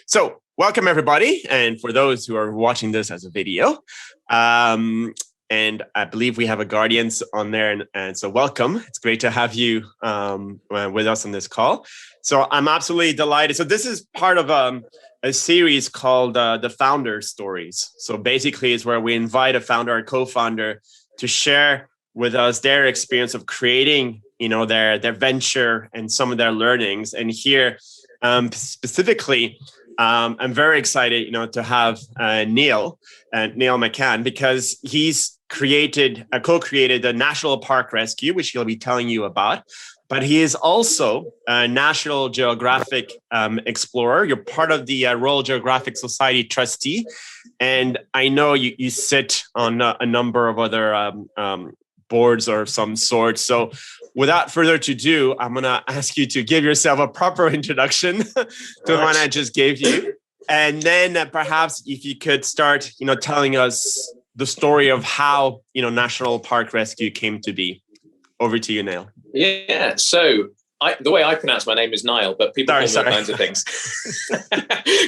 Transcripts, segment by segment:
So welcome everybody. And for those who are watching this as a video, and I believe we have a guardians on there. And so welcome. It's great to have you with us on this call. So I'm absolutely delighted. So this is part of a series called the Founder Stories. So basically it's where we invite a founder or co-founder to share with us their experience of creating, their venture and some of their learnings. And here specifically, I'm very excited, to have Niall McCann, because he's co-created the National Park Rescue, which he'll be telling you about. But he is also a National Geographic explorer. You're part of the Royal Geographic Society trustee, and I know you sit on a number of other boards or some sort. So without further ado, I'm going to ask you to give yourself a proper introduction to the one I just gave you. And then perhaps if you could start, telling us the story of how, National Park Rescue came to be. Over to you, Niall. Yeah. So the way I pronounce my name is Niall, but people call me all kinds of things.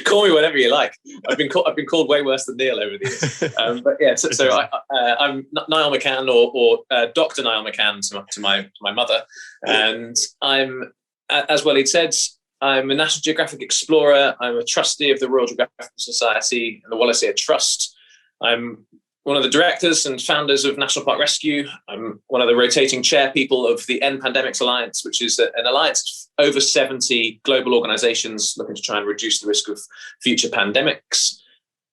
Call me whatever you like. I've been called way worse than Niall over the years. But yeah, so I'm Niall McCann, or Dr Niall McCann to my mother, and I'm, as Waleed said, I'm a National Geographic explorer. I'm a trustee of the Royal Geographic Society and the Wallacea Trust. I'm one of the directors and founders of National Park Rescue. I'm one of the rotating chair people of the End Pandemics Alliance, which is an alliance of over 70 global organizations looking to try and reduce the risk of future pandemics.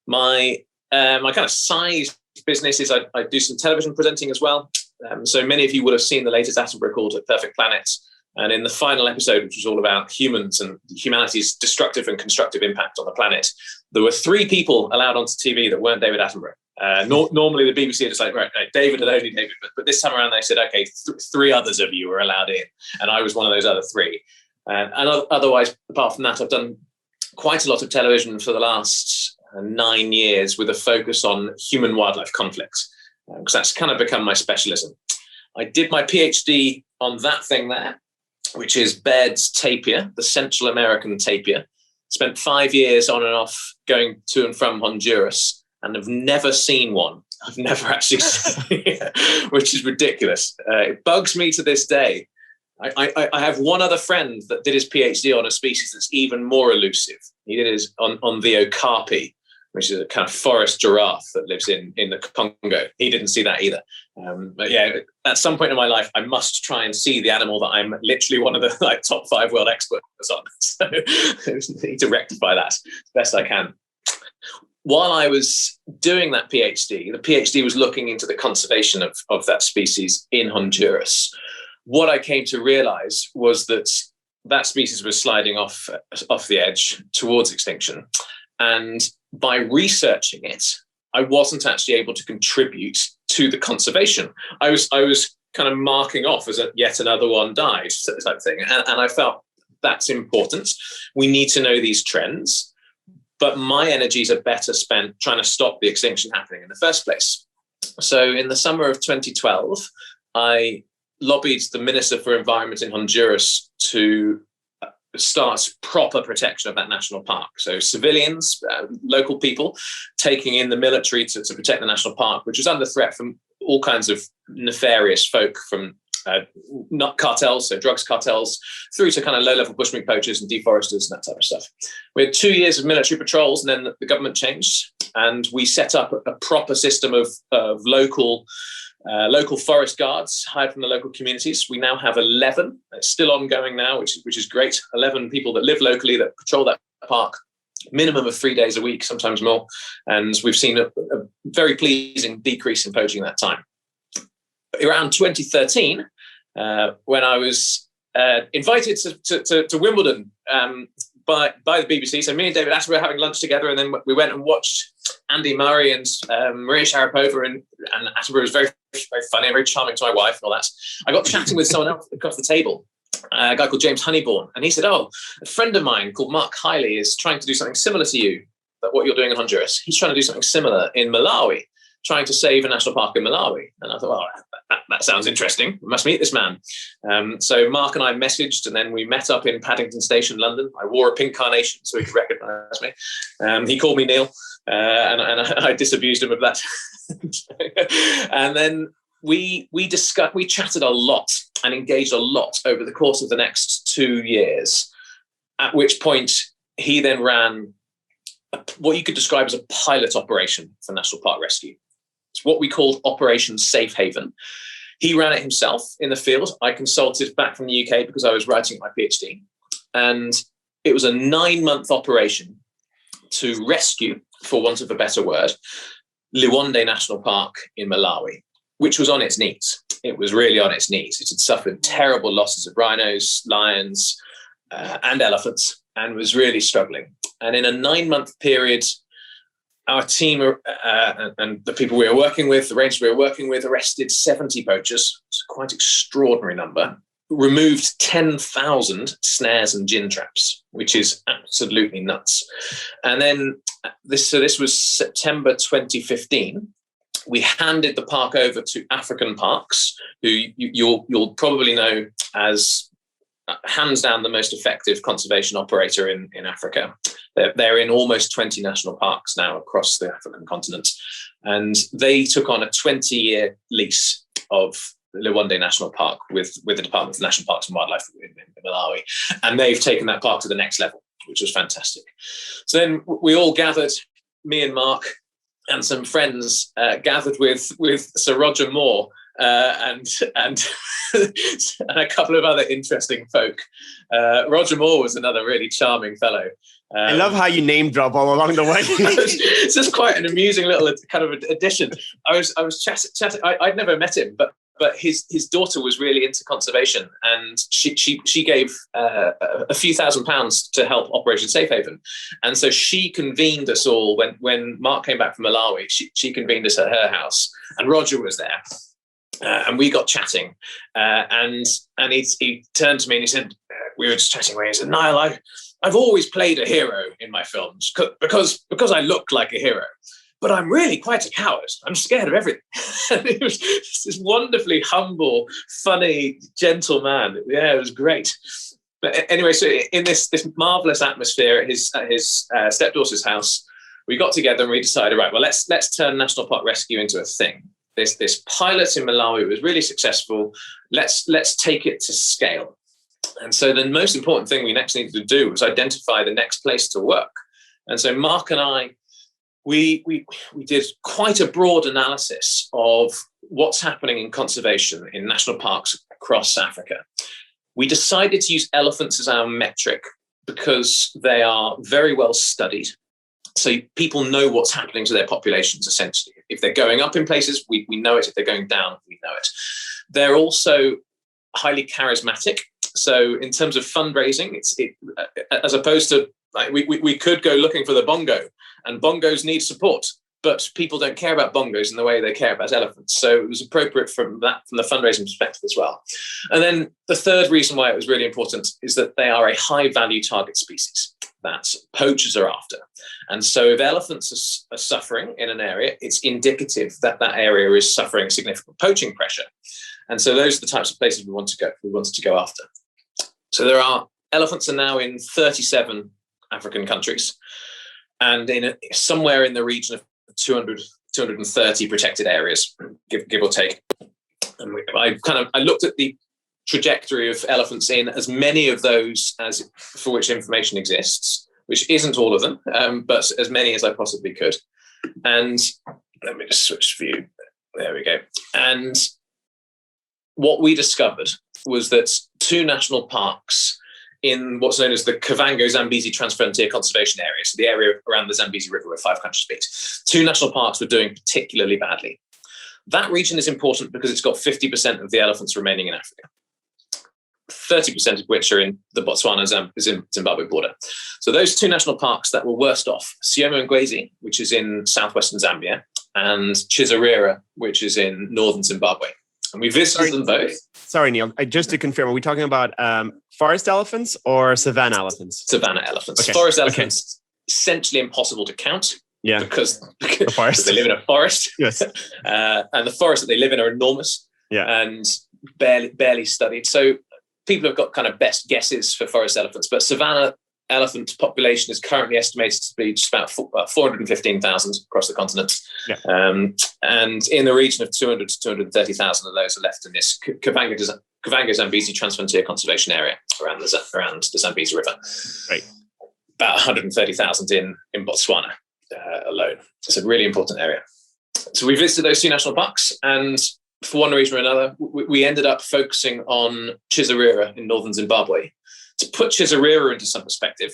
My kind of side business is I do some television presenting as well. So many of you would have seen the latest Attenborough call to Perfect Planet. And in the final episode, which was all about humans and humanity's destructive and constructive impact on the planet, there were 3 people allowed onto TV that weren't David Attenborough. Normally the BBC are just like, right, David and only David. But this time around they said, okay, 3 others of you were allowed in. And I was one of those other 3. And otherwise, apart from that, I've done quite a lot of television for the last 9 years with a focus on human-wildlife conflicts, because that's kind of become my specialism. I did my PhD on that thing there, which is Baird's tapir, the Central American tapir. Spent 5 years on and off going to and from Honduras, and have never seen one. I've never actually seen it, which is ridiculous. It bugs me to this day. I have one other friend that did his PhD on a species that's even more elusive. He did his on the okapi, which is a kind of forest giraffe that lives in the Congo. He didn't see that either. But yeah, at some point in my life, I must try and see the animal that I'm literally one of the top 5 world experts on. So I need to rectify that as best I can. While I was doing that PhD, the PhD was looking into the conservation of that species in Honduras. What I came to realize was that species was sliding off the edge towards extinction. And by researching it, I wasn't actually able to contribute to the conservation. I was kind of marking off as yet another one died type thing. And I felt that's important. We need to know these trends. But my energies are better spent trying to stop the extinction happening in the first place. So in the summer of 2012, I lobbied the Minister for Environment in Honduras to start proper protection of that national park. So civilians, local people, taking in the military to protect the national park, which was under threat from all kinds of nefarious folk, from nut cartels, so drugs cartels, through to kind of low-level bushmeat poachers and deforesters and that type of stuff. We had 2 years of military patrols, and then the government changed, and we set up a proper system of local forest guards hired from the local communities. We now have 11. It's still ongoing now, which is great. 11 people that live locally that patrol that park, minimum of 3 days a week, sometimes more. And we've seen a very pleasing decrease in poaching at that time. Around 2013, when I was invited to Wimbledon by the BBC. So me and David Attenborough were having lunch together, and then we went and watched Andy Murray and Maria Sharapova, and Attenborough was very, very funny and very charming to my wife and all that. I got chatting with someone else across the table, a guy called James Honeyborn, and he said, "Oh, a friend of mine called Mark Hiley is trying to do something similar to you, what you're doing in Honduras. He's trying to do something similar in Malawi. trying to save a national park in Malawi. And I thought, well, that sounds interesting. We must meet this man. So Mark and I messaged, and then we met up in Paddington Station, London. I wore a pink carnation so he could recognise me. He called me Neil, and I disabused him of that. And then we chatted a lot and engaged a lot over the course of the next 2 years, at which point he then ran what you could describe as a pilot operation for National Park Rescue. It's what we called Operation Safe Haven. He ran it himself in the field. I consulted back from the UK because I was writing my PhD. And it was a 9-month operation to rescue, for want of a better word, Liwonde National Park in Malawi, which was on its knees. It was really on its knees. It had suffered terrible losses of rhinos, lions, and elephants, and was really struggling. And in a 9-month period, our team and the people we were working with, the rangers we were working with, arrested 70 poachers. It's a quite extraordinary number. Removed 10,000 snares and gin traps, which is absolutely nuts. And then this was September 2015. We handed the park over to African Parks, who you'll probably know as hands down the most effective conservation operator in Africa. They're in almost 20 national parks now across the African continent. And they took on a 20-year lease of Liwonde National Park with the Department of National Parks and Wildlife in Malawi. And they've taken that park to the next level, which was fantastic. So then we all gathered, me and Mark and some friends gathered with Sir Roger Moore and a couple of other interesting folk. Roger Moore was another really charming fellow. I love how you name drop all along the way. It's just quite an amusing little kind of addition. I was chatting. I'd never met him, but his daughter was really into conservation, and she gave a few £1,000s to help Operation Safe Haven. And so she convened us all when Mark came back from Malawi. She convened us at her house, and Roger was there. And we got chatting, and he turned to me and he said, we were just chatting away. He said, Niall, I've always played a hero in my films because I look like a hero, but I'm really quite a coward. I'm scared of everything. And he was this wonderfully humble, funny, gentle man. Yeah, it was great. But anyway, so in this marvelous atmosphere at his stepdaughter's house, we got together and we decided, right, well, let's turn National Park Rescue into a thing. This pilot in Malawi was really successful. Let's take it to scale. And so the most important thing we next needed to do was identify the next place to work. And so Mark and I, we did quite a broad analysis of what's happening in conservation in national parks across Africa. We decided to use elephants as our metric because they are very well studied. So people know what's happening to their populations, essentially. If they're going up in places, we know it. If they're going down, we know it. They're also highly charismatic. So in terms of fundraising, as opposed to, like, we could go looking for the bongo, and bongos need support, but people don't care about bongos in the way they care about elephants. So it was appropriate from the fundraising perspective as well. And then the third reason why it was really important is that they are a high value target species that poachers are after. And so if elephants are suffering in an area, it's indicative that that area is suffering significant poaching pressure. And so those are the types of places we wanted to go after. So elephants are now in 37 African countries, and somewhere in the region of 230 protected areas, give or take. And I looked at the trajectory of elephants in as many of those as for which information exists, which isn't all of them, but as many as I possibly could. And let me just switch view. There we go. And what we discovered was that 2 national parks in what's known as the Kavango-Zambezi Transfrontier Conservation Area, so the area around the Zambezi River where 5 countries meet, 2 national parks were doing particularly badly. That region is important because it's got 50% of the elephants remaining in Africa, 30% of which are in the Botswana-Zimbabwe border. So those 2 national parks that were worst off, Sioma Ngwezi, which is in southwestern Zambia, and Chizarira, which is in northern Zimbabwe. And we visited them both. Sorry, Neil. Just to confirm, are we talking about forest elephants or savanna elephants? Savanna elephants. Okay. Forest elephants, essentially impossible to count. Yeah, because they live in a forest. Yes, and the forests that they live in are enormous. Yeah, and barely studied. So people have got kind of best guesses for forest elephants, but savanna elephant population is currently estimated to be just about 415,000 across the continent. Yeah. And in the region of 200 to 230,000 of those are left in this Kavango-Zambezi Transfrontier Conservation Area around the Zambezi River. Right. About 130,000 in Botswana alone. It's a really important area. So we visited those two national parks, and for one reason or another, we ended up focusing on Chisarira in northern Zimbabwe. To put Chisarira into some perspective,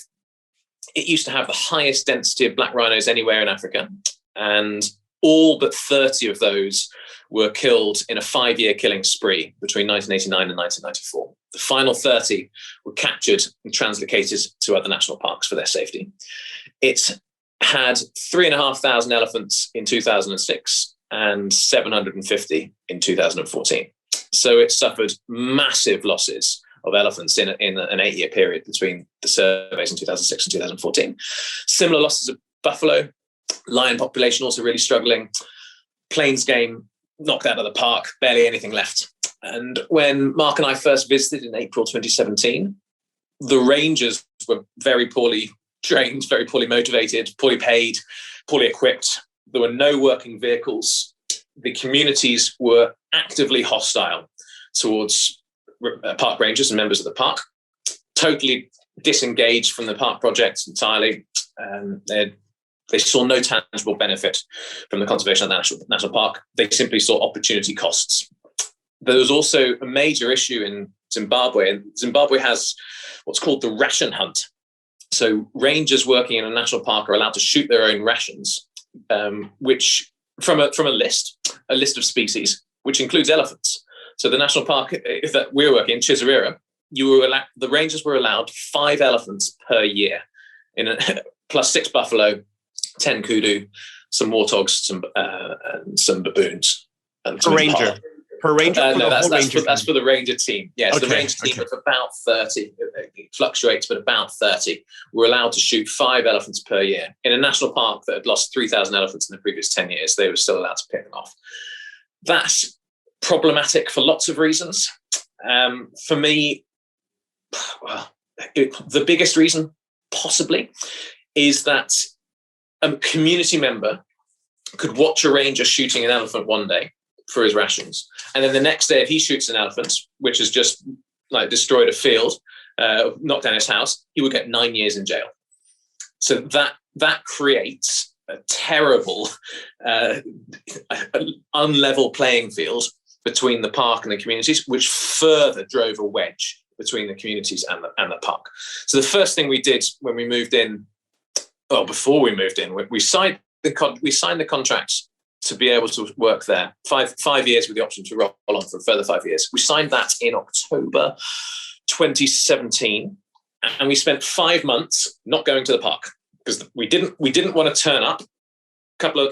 it used to have the highest density of black rhinos anywhere in Africa, and all but 30 of those were killed in a 5-year killing spree between 1989 and 1994. The final 30 were captured and translocated to other national parks for their safety. It had 3,500 elephants in 2006 and 750 in 2014. So it suffered massive losses of elephants in an 8-year period between the surveys in 2006 and 2014. Similar losses of buffalo, lion population also really struggling, plains game knocked out of the park, barely anything left. And when Mark and I first visited in April 2017, the rangers were very poorly trained, very poorly motivated, poorly paid, poorly equipped. There were no working vehicles. The communities were actively hostile towards park rangers and members of the park, totally disengaged from the park project entirely. They saw no tangible benefit from the conservation of the national park. They simply saw opportunity costs. There was also a major issue in Zimbabwe, and Zimbabwe has what's called the ration hunt. So rangers working in a national park are allowed to shoot their own rations, which from a list of species, which includes elephants. So the national park that we're working in, Chisarira, the rangers were allowed 5 elephants per year, plus 6 buffalo, 10 kudu, some warthogs, and some baboons. And per ranger? Per ranger? No, that's for the ranger team. Yes, okay, the ranger team of about 30. It fluctuates, but about 30. Were allowed to shoot 5 elephants per year. In a national park that had lost 3,000 elephants in the previous 10 years, they were still allowed to pick them off. That's problematic for lots of reasons. For me, the biggest reason, possibly, is that a community member could watch a ranger shooting an elephant one day for his rations, and then the next day, if he shoots an elephant, which has just destroyed a field, knocked down his house, he would get 9 years in jail. So that creates a terrible, unlevel playing field between the park and the communities, which further drove a wedge between the communities and the park. So the first thing we did when we moved in, before we moved in, we signed the contracts to be able to work there. Five years with the option to roll on for a further 5 years. We signed that in October 2017, and we spent 5 months not going to the park because we didn't want to turn up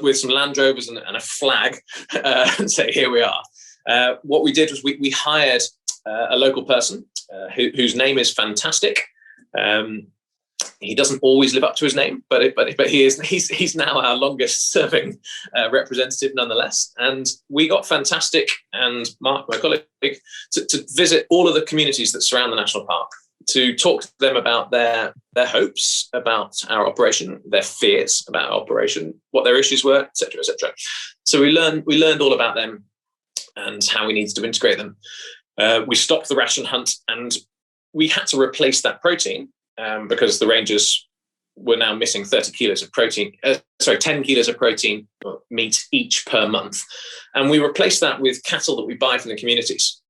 with some Land Rovers and a flag and say, here we are. What we did was we hired a local person whose name is fantastic. He doesn't always live up to his name, but he's now our longest serving representative nonetheless. And we got fantastic, and Mark, my colleague, to visit all of the communities that surround the national park, to talk to them about their hopes about our operation, their fears about our operation, what their issues were, etc., etc. So we learned all about them and how we needed to integrate them. We stopped the ration hunt, and we had to replace that protein because the rangers were now missing 30 kilos of protein, 10 kilos of protein meat each per month. And we replaced that with cattle that we buy from the communities.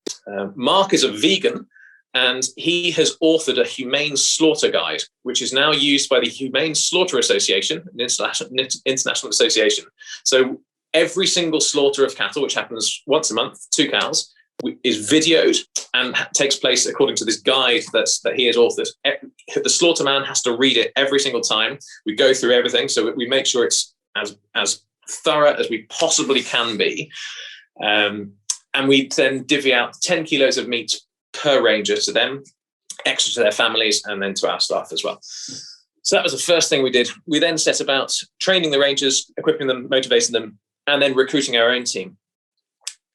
Mark is a vegan, and he has authored a humane slaughter guide, which is now used by the Humane Slaughter Association, an international association. So every single slaughter of cattle, which happens once a month, 2 cows, is videoed and takes place according to this guide that he has authored. The slaughterman has to read it every single time. We go through everything, so we make sure it's as thorough as we possibly can be. And we then divvy out 10 kilos of meat per ranger to them, extra to their families, and then to our staff as well. So that was the first thing we did. We then set about training the rangers, equipping them, motivating them, and then recruiting our own team.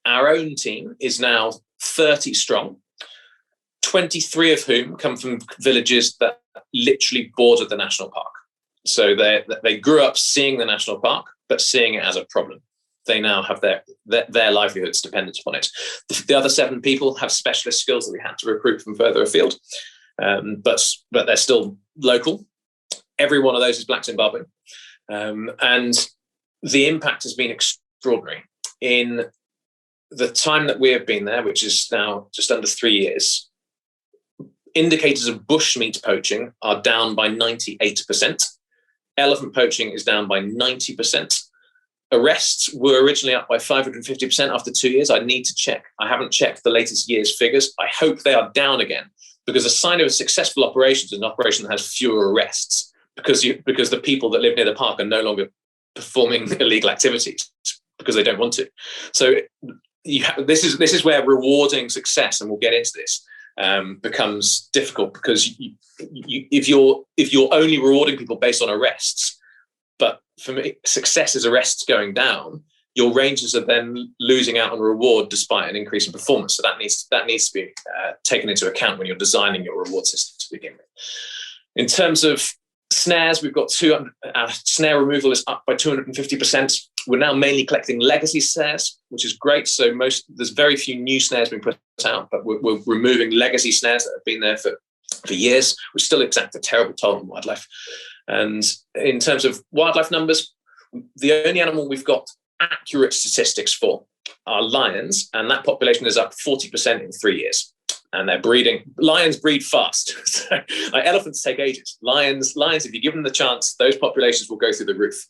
Our own team is now 30 strong, 23 of whom come from villages that literally border the national park. So they grew up seeing the national park, but seeing it as a problem. They now have their livelihoods dependent upon it. The other 7 people have specialist skills that we had to recruit from further afield, but they're still local. Every one of those is Black Zimbabwean. And the impact has been extraordinary. In the time that we have been there, which is now just under 3 years, indicators of bushmeat poaching are down by 98%. Elephant poaching is down by 90%. Arrests were originally up by 550% after 2 years. I need to check. I haven't checked the latest year's figures. I hope they are down again, because a sign of a successful operation is an operation that has fewer arrests, because the people that live near the park are no longer performing illegal activities because they don't want to. So this is where rewarding success, and we'll get into this, becomes difficult, because if you're only rewarding people based on arrests, but for me, success is arrests going down, your rangers are then losing out on reward despite an increase in performance. So that needs to be taken into account when you're designing your reward system to begin with. In terms of snares, we've got snare removal is up by 250%. We're now mainly collecting legacy snares, which is great. So there's very few new snares being put out, but we're removing legacy snares that have been there for years, which still exact a terrible toll on wildlife. And in terms of wildlife numbers, the only animal we've got accurate statistics for are lions, and that population is up 40% in 3 years. And they're breeding. Lions breed fast. So, like, elephants take ages. Lions, if you give them the chance, those populations will go through the roof.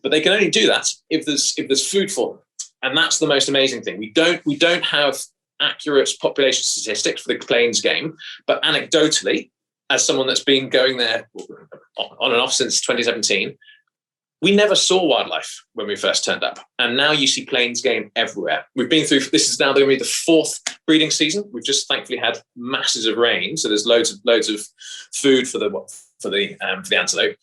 But they can only do that if there's food for them. And that's the most amazing thing. We don't have accurate population statistics for the plains game, but anecdotally, as someone that's been going there on and off since 2017, we never saw wildlife when we first turned up. And now you see plains game everywhere. We've been through, this is now going to be the 4th breeding season. We've just thankfully had masses of rain. So there's loads of food for the antelope.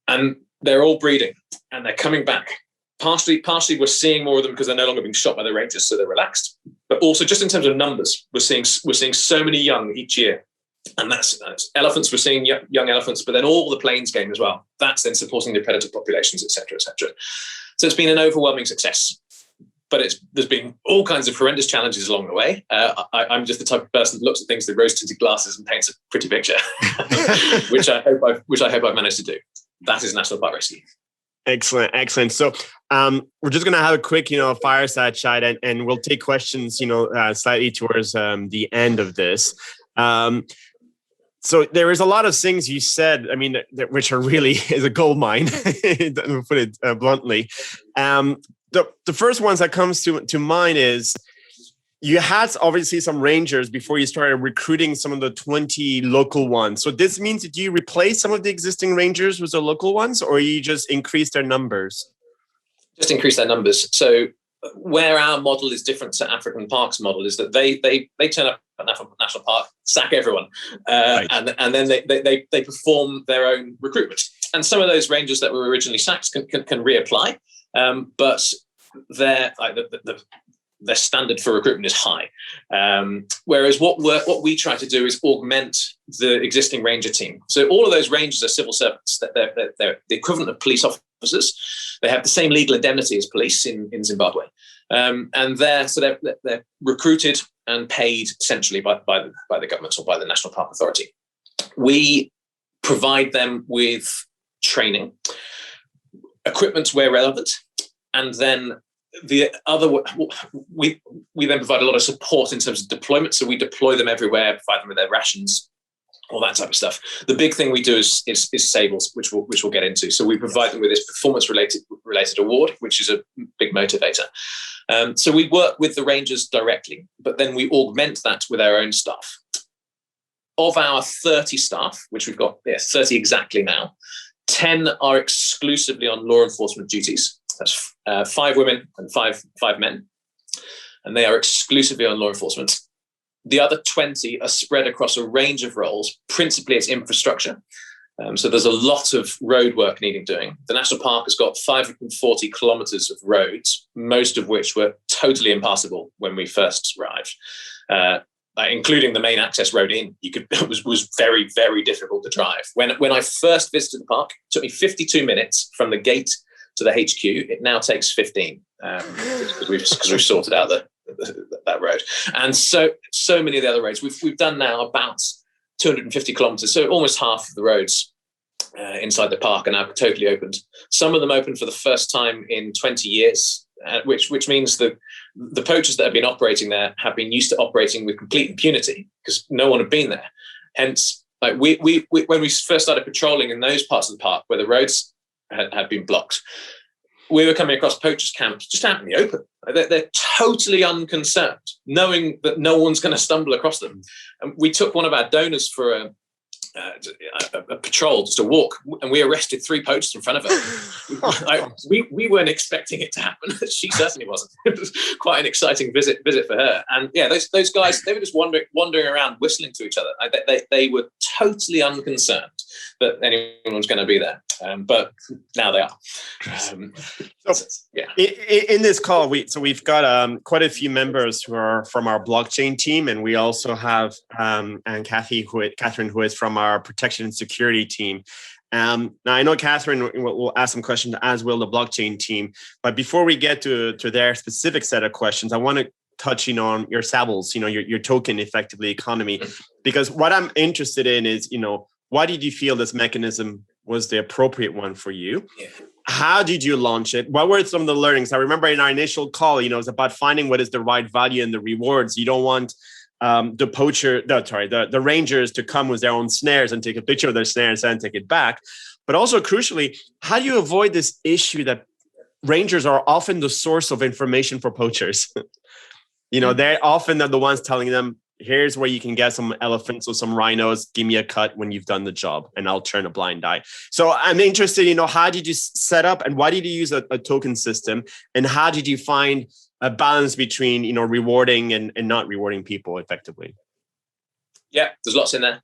And they're all breeding and they're coming back. Partially we're seeing more of them because they're no longer being shot by the rangers, so they're relaxed. But also just in terms of numbers, we're seeing so many young each year. And that's elephants. We're seeing young elephants, but then all the plains game as well. That's then supporting the predator populations, et cetera, et cetera. So it's been an overwhelming success, but there's been all kinds of horrendous challenges along the way. I'm just the type of person that looks at things through rose-tinted glasses and paints a pretty picture, which I hope I've managed to do. That is National Park Rescue. Excellent. So we're just going to have a quick, fireside chat, and we'll take questions, slightly towards the end of this. So there is a lot of things you said, which are really is a gold mine, to put it bluntly. The first ones that comes to mind is you had obviously some rangers before you started recruiting some of the 20 local ones. So this means that you replace some of the existing rangers with the local ones, or you just increase their numbers? Just increase their numbers. So where our model is different to African Park's model is that they turn up at National Park, sack everyone, right. and then they perform their own recruitment. And some of those rangers that were originally sacked can reapply, but their standard for recruitment is high. Whereas what we try to do is augment the existing ranger team. So all of those rangers are civil servants. They're the equivalent of police officers. They have the same legal indemnity as police in Zimbabwe. And they're recruited and paid centrally by the government or by the National Park Authority. We provide them with training, equipment where relevant, and then we then provide a lot of support in terms of deployment. So we deploy them everywhere, provide them with their rations, all that type of stuff. The big thing we do is sables, which we'll get into. So we provide them with this performance related award, which is a big motivator. So we work with the rangers directly, but then we augment that with our own staff. Of our 30 staff, which we've got 30 exactly now, 10 are exclusively on law enforcement duties. That's 5 women and five men, and they are exclusively on law enforcement. The other 20 are spread across a range of roles. Principally, it's infrastructure. So there's a lot of road work needing doing. The national park has got 540 kilometres of roads, most of which were totally impassable when we first arrived, including the main access road in. It was very, very difficult to drive. When I first visited the park, it took me 52 minutes from the gate to the HQ. It now takes 15 because we've sorted out that road. And so many of the other roads we've done now about 250 kilometres, so almost half of the roads inside the park are now totally opened. Some of them opened for the first time in 20 years, which means that the poachers that have been operating there have been used to operating with complete impunity because no one had been there. Hence, like we when we first started patrolling in those parts of the park where the roads had been blocked, we were coming across poachers' camps just out in the open. They're totally unconcerned, knowing that no one's going to stumble across them. And we took one of our donors for a patrol, just a walk, and we arrested 3 poachers in front of her. We weren't expecting it to happen. She certainly wasn't. It was quite an exciting visit for her. And yeah, those guys, they were just wandering around whistling to each other. They were totally unconcerned that anyone was going to be there. But now they are. In this call, we've got quite a few members who are from our blockchain team, and we also have and Catherine, who is from our protection and security team. Now I know Catherine will ask some questions, as will the blockchain team. But before we get to their specific set of questions, I want to touch on your Sables, your token effectively economy, because what I'm interested in is, why did you feel this mechanism was the appropriate one for you? Yeah. How did you launch it? What were some of the learnings? I remember in our initial call, it's about finding what is the right value and the rewards. You don't want the rangers to come with their own snares and take a picture of their snares and take it back. But also crucially, how do you avoid this issue that rangers are often the source of information for poachers? They're often the ones telling them, here's where you can get some elephants or some rhinos. Give me a cut when you've done the job and I'll turn a blind eye. So I'm interested, how did you set up and why did you use a token system? And how did you find a balance between, rewarding and not rewarding people effectively? Yeah, there's lots in there.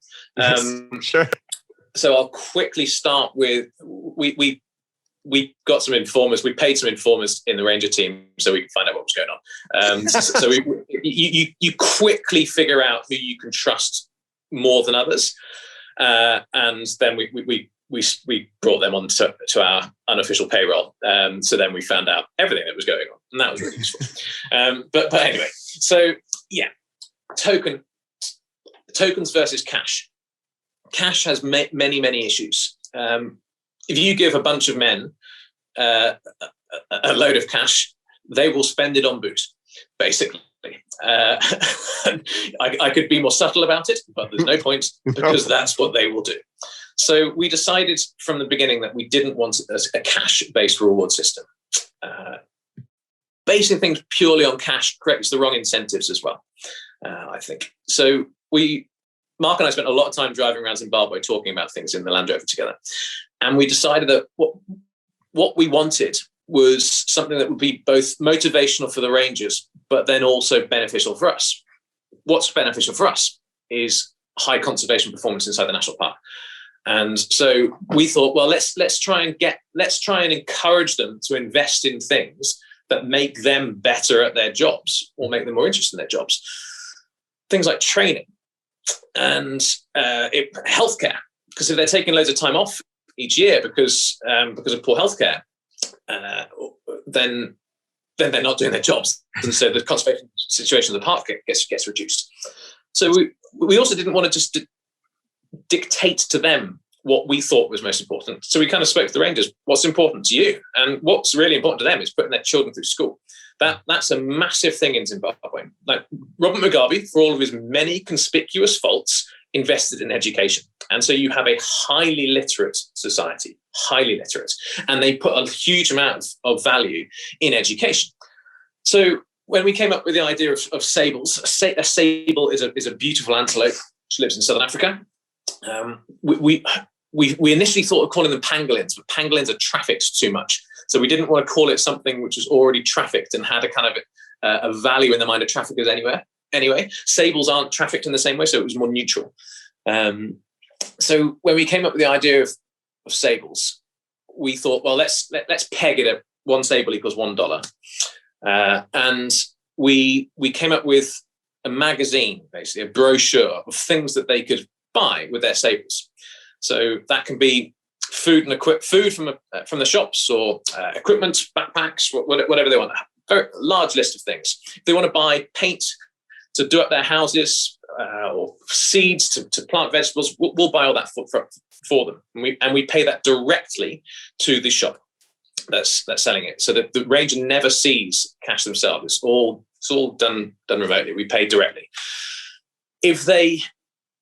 Sure. So I'll quickly start with, we got some informers. We paid some informers in the Ranger team so we could find out what was going on. So you quickly figure out who you can trust more than others, and then we brought them on to our unofficial payroll. So then we found out everything that was going on, and that was really useful. But anyway, so yeah, tokens versus cash. Cash has many issues. If you give a bunch of men a load of cash, they will spend it on booze, basically. I could be more subtle about it, but there's no point because that's what they will do. So we decided from the beginning that we didn't want a cash-based reward system. Basing things purely on cash creates the wrong incentives as well, I think. So Mark and I spent a lot of time driving around Zimbabwe talking about things in the Land Rover together. And we decided that what we wanted was something that would be both motivational for the Rangers, but then also beneficial for us. What's beneficial for us is high conservation performance inside the national park. And so we thought, well, let's try and encourage them to invest in things that make them better at their jobs or make them more interested in their jobs. Things like training and healthcare, because if they're taking loads of time off each year because of poor healthcare, then they're not doing their jobs, and so the conservation situation of the park gets reduced. So we also didn't want to just dictate to them what we thought was most important. So we kind of spoke to the Rangers, what's important to you? And what's really important to them is putting their children through school. That's a massive thing in Zimbabwe. Like Robert Mugabe, for all of his many conspicuous faults, invested in education. And so you have a highly literate society, and they put a huge amount of value in education. So when we came up with the idea of sables, a sable is a beautiful antelope which lives in southern Africa. We initially thought of calling them pangolins, but pangolins are trafficked too much. So we didn't want to call it something which was already trafficked and had a kind of a value in the mind of traffickers anyway. Sables aren't trafficked in the same way, so it was more neutral. So when we came up with the idea of sables, we thought, well, let's peg it at one sable equals $1. And we came up with a magazine, basically a brochure of things that they could buy with their sables. So that can be food from the shops, or equipment, backpacks, whatever they want. A very large list of things. If they want to buy paint to do up their houses, or seeds to plant vegetables, we'll buy all that for them, and we pay that directly to the shop that's selling it. So that the ranger never sees cash themselves. It's all done remotely. We pay directly. If they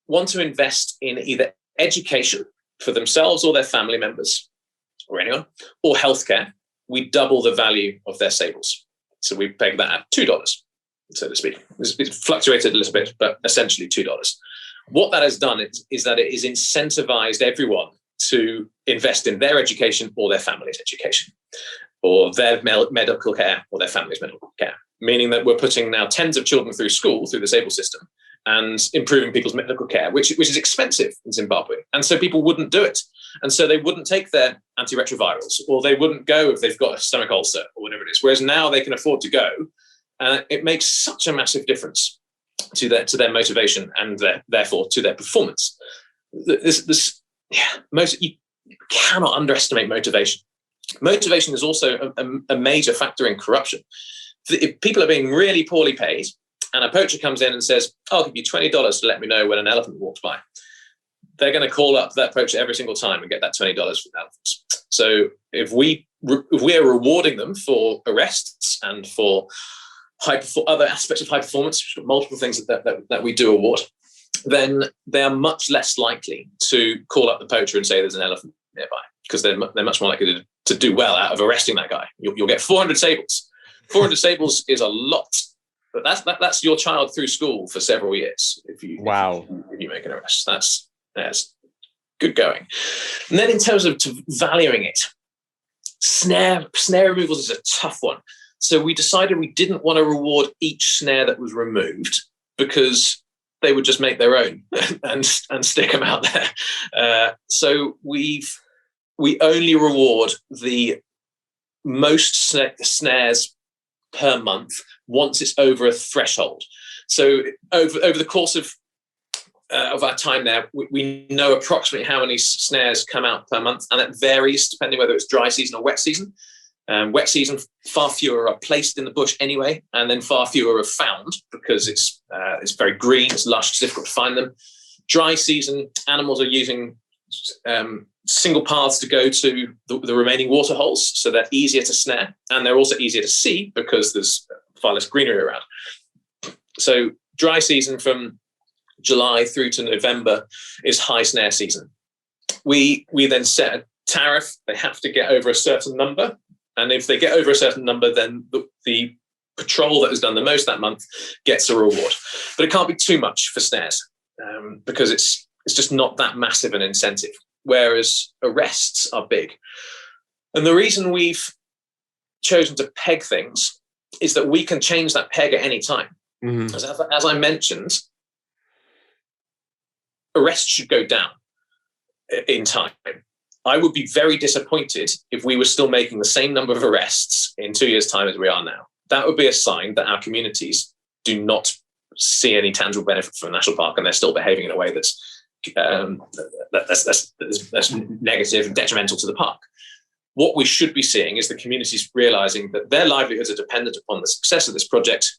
want to invest in either education for themselves or their family members or anyone, or healthcare, we double the value of their sables. So we peg that at $2, so to speak. It's fluctuated a little bit, but essentially $2. What that has done is that it has incentivized everyone to invest in their education or their family's education, or their medical care or their family's medical care, meaning that we're putting now tens of children through school through the Sable system and improving people's medical care, which is expensive in Zimbabwe. And so people wouldn't do it. And so they wouldn't take their antiretrovirals, or they wouldn't go if they've got a stomach ulcer or whatever it is. Whereas now they can afford to go. And it makes such a massive difference to their motivation and therefore to their performance. You cannot underestimate motivation. Motivation is also a major factor in corruption. If people are being really poorly paid, and a poacher comes in and says, I'll give you $20 to let me know when an elephant walks by, they're going to call up that poacher every single time and get that $20 from elephants. So if we are rewarding them for arrests and for other aspects of high performance, multiple things that we do award, then they are much less likely to call up the poacher and say there's an elephant nearby, because they're much more likely to do well out of arresting that guy. You'll get 400 sables. 400 sables is a lot. But that's your child through school for several years. If you make an arrest, that's good going. And then in terms of valuing it, snare removals is a tough one. So we decided we didn't want to reward each snare that was removed, because they would just make their own and stick them out there. So we only reward the most snares per month once it's over a threshold. So over the course of our time there, we know approximately how many snares come out per month, and it varies depending whether it's dry season or wet season. Wet season, far fewer are placed in the bush anyway, and then far fewer are found because it's very green, it's lush, it's difficult to find them. Dry season, animals are using single paths to go to the remaining water holes, so they're easier to snare, and they're also easier to see because there's far less greenery around. So dry season from July through to November is high snare season. We then set a tariff. They have to get over a certain number, and if they get over a certain number, then the patrol that has done the most that month gets a reward. But it can't be too much for snares, because it's just not that massive an incentive, whereas arrests are big. And the reason we've chosen to peg things is that we can change that peg at any time. Mm-hmm. As I mentioned, arrests should go down in time. I would be very disappointed if we were still making the same number of arrests in 2 years' time as we are now. That would be a sign that our communities do not see any tangible benefit from a national park, and they're still behaving in a way that's negative and detrimental to the park. What we should be seeing is the communities realizing that their livelihoods are dependent upon the success of this project,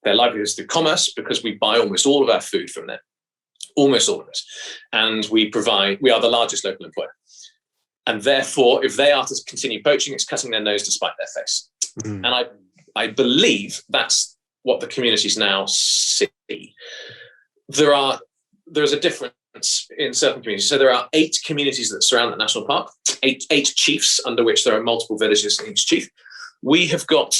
their livelihoods through commerce, because we buy almost all of our food from them, almost all of it. And we are the largest local employer. And therefore, if they are to continue poaching, it's cutting their nose to spite their face. Mm. And I believe that's what the communities now see. There's a difference in certain communities. So there are 8 communities that surround the national park, eight chiefs, under which there are multiple villages in each chief. We have got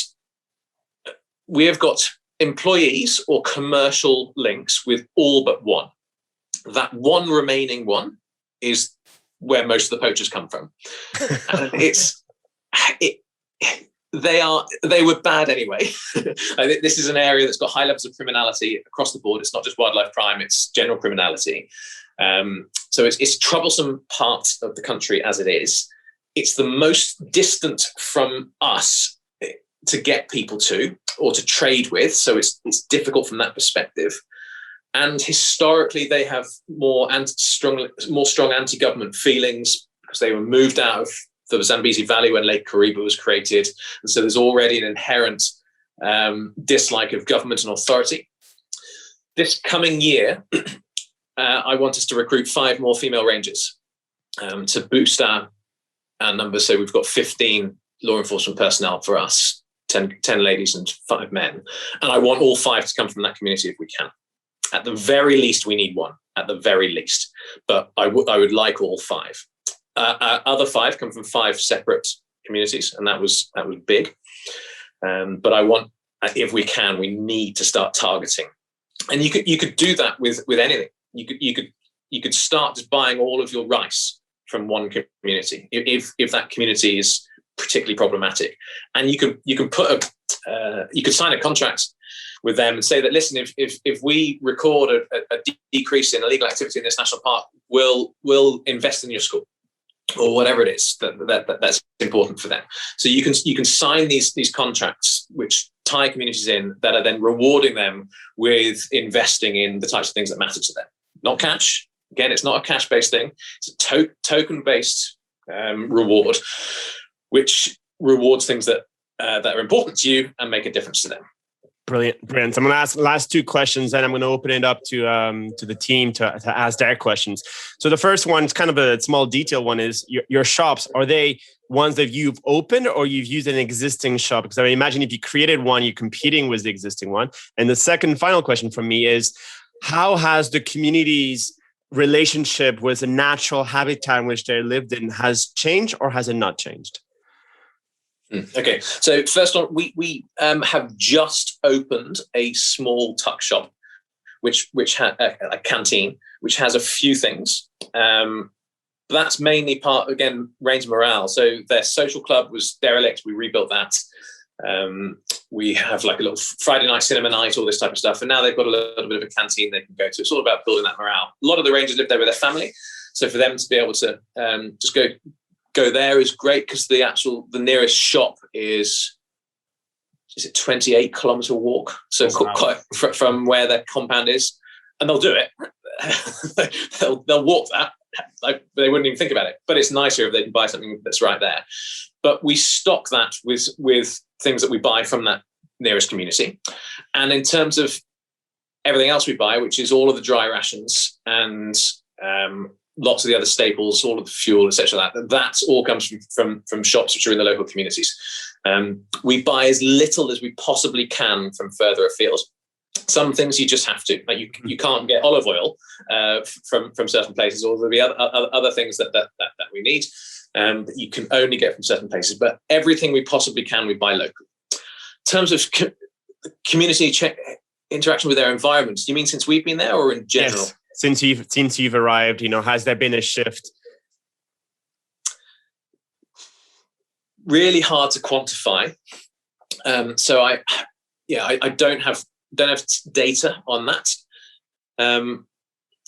employees or commercial links with all but one. That one remaining one is where most of the poachers come from. And they were bad anyway. This is an area that's got high levels of criminality across the board. It's not just wildlife crime, it's general criminality. So it's a troublesome part of the country as it is. It's the most distant from us to get people to or to trade with. So it's difficult from that perspective. And historically, they have more strong anti-government feelings because they were moved out of the Zambezi Valley when Lake Kariba was created. And so there's already an inherent dislike of government and authority. This coming year, I want us to recruit 5 more female rangers to boost our numbers. So we've got 15 law enforcement personnel for us, 10 ladies and 5 men. And I want all 5 to come from that community if we can. At the very least, we need 1, at the very least. But I would like all 5. Other 5 come from 5 separate communities, and that was big. But I want, if we can, we need to start targeting. And you could do that with anything. You could start just buying all of your rice from one community if that community is particularly problematic, and you can put you could sign a contract with them and say that, listen, if we record a decrease in illegal activity in this national park, we'll invest in your school, or whatever it is that's important for them. So you can sign these contracts which tie communities in, that are then rewarding them with investing in the types of things that matter to them. Not cash. Again, it's not a cash-based thing. It's a token-based reward, which rewards things that are important to you and make a difference to them. Brilliant. So I'm going to ask the last 2 questions, and I'm going to open it up to the team to ask their questions. So the first one is kind of a small detail one, is your shops. Are they ones that you've opened or you've used an existing shop? Because I imagine if you created one, you're competing with the existing one. And the second final question from me is, how has the community's relationship with the natural habitat in which they lived in has changed, or has it not changed? Okay, so first on, we have just opened a small tuck shop, which had a canteen, which has a few things. That's mainly part, again, Ranger morale. So their social club was derelict. We rebuilt that. We have like a little Friday night cinema night, all this type of stuff. And now they've got a little bit of a canteen they can go to. It's all about building that morale. A lot of the Rangers live there with their family. So for them to be able to just go there is great, because the nearest shop is it 28 kilometer walk, so quite from where their compound is, and they'll do it. they'll walk that, like, they wouldn't even think about it. But it's nicer if they can buy something that's right there. But we stock that with things that we buy from that nearest community. And in terms of everything else we buy, which is all of the dry rations and lots of the other staples, all of the fuel, etc., that all comes from shops which are in the local communities. We buy as little as we possibly can from further afield. Some things you just have to, like you can't get olive oil from certain places, or there'll be other things that we need that you can only get from certain places. But everything we possibly can, we buy locally. In terms of community interaction with their environments, do you mean since we've been there, or in general? Yes. Since you've arrived, has there been a shift? Really hard to quantify. So I don't have data on that.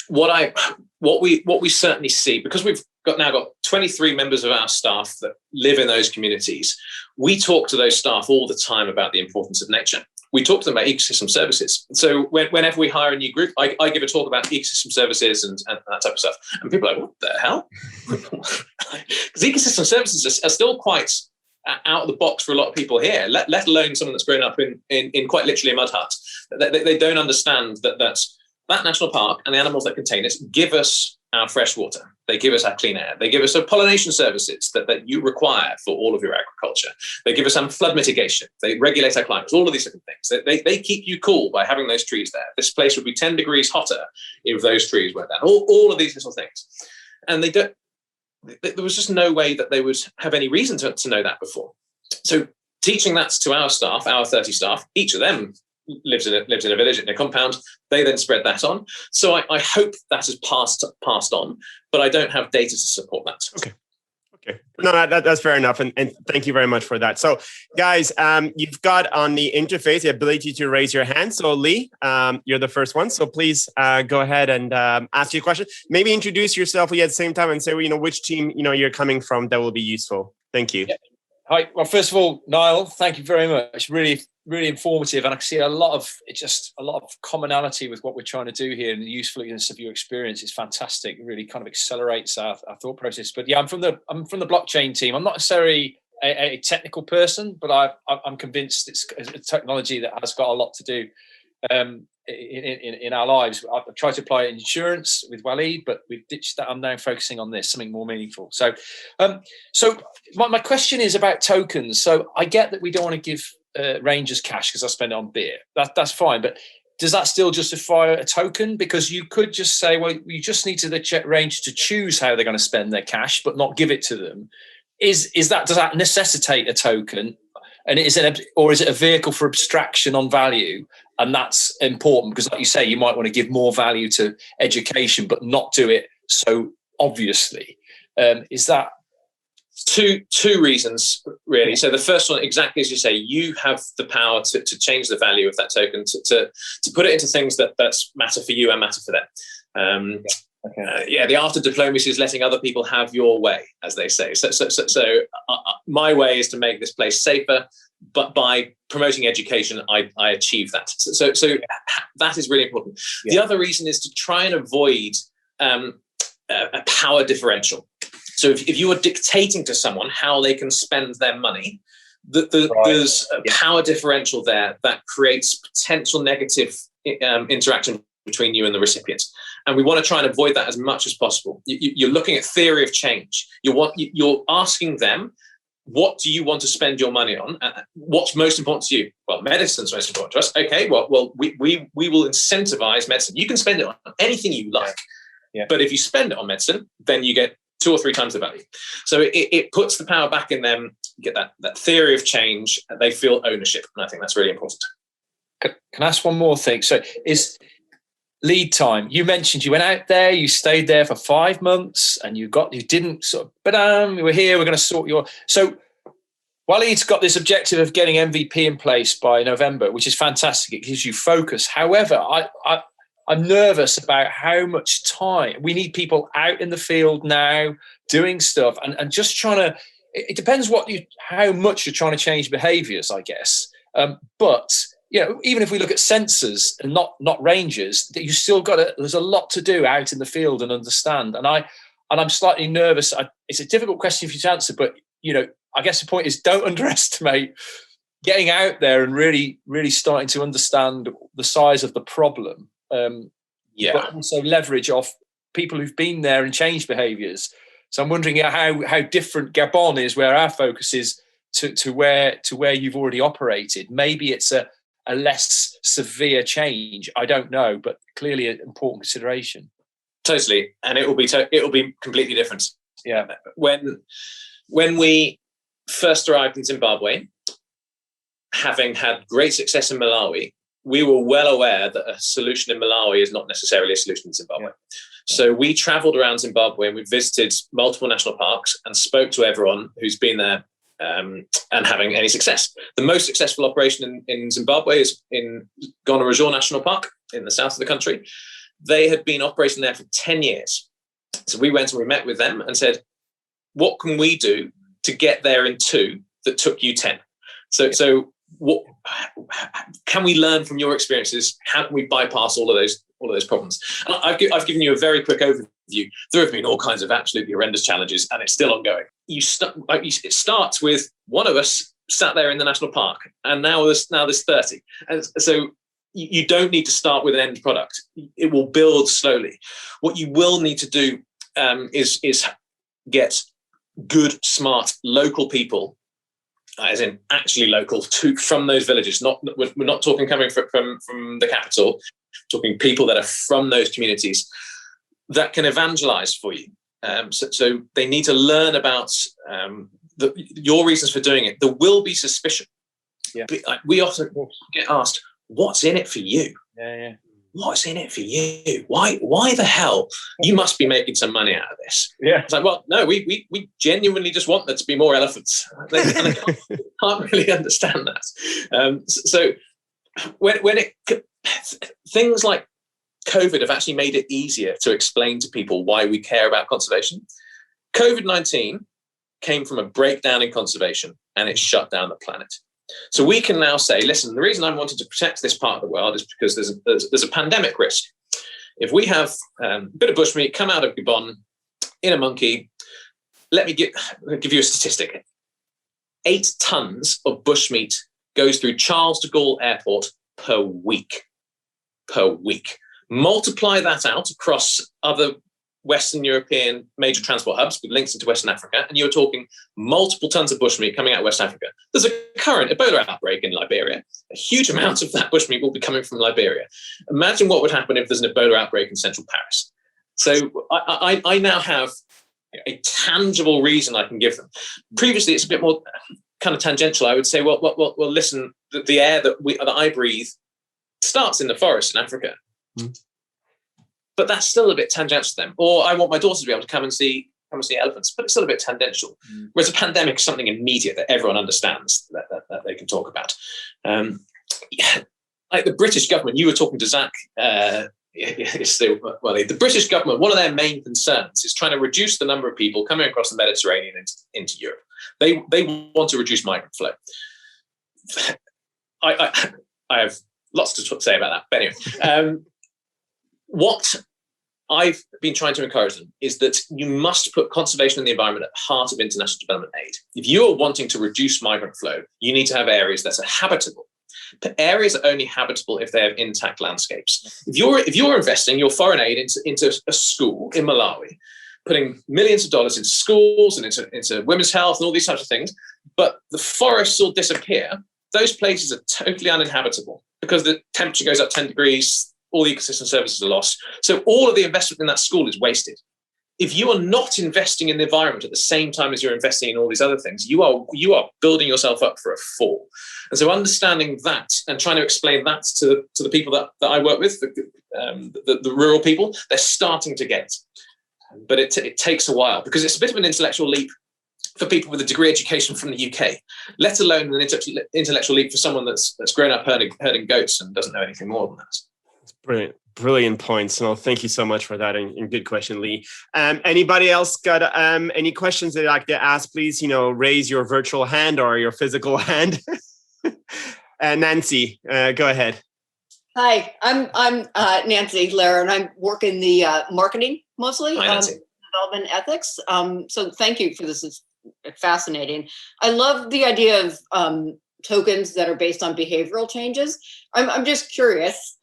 What we certainly see, because we've now got 23 members of our staff that live in those communities, we talk to those staff all the time about the importance of nature. We talk to them about ecosystem services. So whenever we hire a new group, I give a talk about ecosystem services and that type of stuff. And people are like, what the hell? Because ecosystem services are still quite out of the box for a lot of people here, let alone someone that's grown up in quite literally a mud hut. They don't understand that national park and the animals that contain it give us our fresh water. They give us our clean air. They give us our pollination services that you require for all of your agriculture. They give us some flood mitigation. They regulate our climate. All of these different things. They keep you cool by having those trees there. This place would be 10 degrees hotter if those trees weren't there. All of these little things. And there was just no way that they would have any reason to know that before. So teaching that to our staff, our 30 staff, each of them lives in a village, in a compound. They then spread that on. So I hope that has passed on, but I don't have data to support that. Okay. Okay. No, that's fair enough. And thank you very much for that. So guys, you've got on the interface the ability to raise your hand. So Lee, you're the first one. So please go ahead and ask your question. Maybe introduce yourself, Lee, at the same time and say, which team, you're coming from. That will be useful. Thank you. Yeah. Hi. Well, first of all, Niall, thank you very much. Really, really informative. And I can see a lot of commonality with what we're trying to do here, and the usefulness of your experience is fantastic. It really kind of accelerates our thought process. But yeah, I'm from the blockchain team. I'm not necessarily a technical person, but I'm convinced it's a technology that has got a lot to do in our lives. I've tried to apply it in insurance with Waleed, but we've ditched that. I'm now focusing on this, something more meaningful. So my question is about tokens. So I get that we don't want to give Rangers cash because I spend it on beer. That's fine, but does that still justify a token? Because you could just say, well, you just need the Rangers to choose how they're going to spend their cash, but not give it to them. Does that necessitate a token? And is it a vehicle for abstraction on value? And that's important because, like you say, you might want to give more value to education, but not do it so obviously. Is that two reasons, really? So the first one, exactly as you say, you have the power to change the value of that token, to put it into things that matter for you and matter for them. The art of diplomacy is letting other people have your way, as they say. So my way is to make this place safer, but by promoting education, I achieve that. So that is really important. Yeah. The other reason is to try and avoid a power differential. So if you are dictating to someone how they can spend their money, there's a power differential there that creates potential negative interaction between you and the recipients. And we want to try and avoid that as much as possible. You're looking at theory of change. You're asking them, what do you want to spend your money on? What's most important to you? Well, medicine's most important to us. Okay, well, we will incentivize medicine. You can spend it on anything you like. Yeah. But if you spend it on medicine, then you get 2 or 3 times the value. So it puts the power back in them, get that theory of change, and they feel ownership. And I think that's really important. Can I ask one more thing? So is lead time. You mentioned you went out there, you stayed there for 5 months, and you didn't sort of, but we were here, we're going to sort your. So Waleed's got this objective of getting MVP in place by November, which is fantastic. It gives you focus. However, I'm nervous about how much time we need people out in the field now doing stuff and just trying to. It depends how much you're trying to change behaviours, I guess. But even if we look at sensors and not rangers, that you still there's a lot to do out in the field and understand. And I'm slightly nervous. It's a difficult question for you to answer, but I guess the point is, don't underestimate getting out there and really, really starting to understand the size of the problem. But also leverage off people who've been there and changed behaviours. So I'm wondering how different Gabon is, where our focus is, to where you've already operated. Maybe it's a less severe change. I don't know, but clearly an important consideration. Totally, and it will be completely different. Yeah. When we first arrived in Zimbabwe, having had great success in Malawi, we were well aware that a solution in Malawi is not necessarily a solution in Zimbabwe. Yeah. So we traveled around Zimbabwe and we visited multiple national parks and spoke to everyone who's been there and having any success. The most successful operation in Zimbabwe is in Ngorongoro National Park in the south of the country. They had been operating there for 10 years. So we went and we met with them and said, what can we do to get there in 2 that took you 10? So what can we learn from your experiences? How can we bypass all of those problems? And I've given you a very quick overview. There have been all kinds of absolutely horrendous challenges, and it's still ongoing. It starts with one of us sat there in the national park, and now there's 30. And so you don't need to start with an end product. It will build slowly. What you will need to do is get good, smart, local people, as in actually local, from those villages. We're not talking coming from the capital. We're talking people that are from those communities that can evangelize for you. So they need to learn about your reasons for doing it. There will be suspicion. Yeah. We often get asked, "What's in it for you?" Yeah. what's in it for you? Why the hell? You must be making some money out of this. Yeah. It's like, well, no, we genuinely just want there to be more elephants. They can't really understand that. So when things like COVID have actually made it easier to explain to people why we care about conservation. COVID-19 came from a breakdown in conservation, and it shut down the planet. So we can now say, listen, the reason I'm wanting to protect this part of the world is because there's a pandemic risk. If we have a bit of bushmeat come out of Gabon in a monkey, let me give you a statistic. 8 tons of bushmeat goes through Charles de Gaulle Airport per week. Multiply that out across other Western European major transport hubs with links into Western Africa, and you're talking multiple tons of bushmeat coming out of West Africa. There's a current Ebola outbreak in Liberia. A huge amount of that bushmeat will be coming from Liberia. Imagine what would happen if there's an Ebola outbreak in central Paris. So I now have a tangible reason I can give them. Previously, it's a bit more kind of tangential. I would say, well, listen, the air that I breathe starts in the forest in Africa. Mm. But that's still a bit tangential to them. Or I want my daughter to be able to come and see elephants, but it's still a bit tangential. Mm. Whereas a pandemic is something immediate that everyone understands that they can talk about. Like the British government, you were talking to Zach. The British government, one of their main concerns is trying to reduce the number of people coming across the Mediterranean into Europe. They want to reduce migrant flow. I have lots to say about that. But anyway, what I've been trying to encourage them is that you must put conservation and the environment at the heart of international development aid. If you are wanting to reduce migrant flow, you need to have areas that are habitable. But areas are only habitable if they have intact landscapes. If you're investing your foreign aid into a school in Malawi, putting millions of dollars into schools and into women's health and all these types of things, but the forests will disappear, those places are totally uninhabitable because the temperature goes up 10 degrees, all the ecosystem services are lost. So all of the investment in that school is wasted. If you are not investing in the environment at the same time as you're investing in all these other things, you are building yourself up for a fall. And so understanding that and trying to explain that to the people that I work with, the rural people, they're starting to get. But it takes a while because it's a bit of an intellectual leap for people with a degree education from the UK, let alone an intellectual leap for someone that's grown up herding goats and doesn't know anything more than that. Brilliant points. No, thank you so much for that, and good question, Lee. Anybody else got any questions they'd like to ask? Please, raise your virtual hand or your physical hand. Nancy, go ahead. Hi, I'm Nancy Lehrer, and I work in the marketing mostly. Hi, Nancy. Development ethics. So thank you for this. It's fascinating. I love the idea of tokens that are based on behavioral changes. I'm just curious.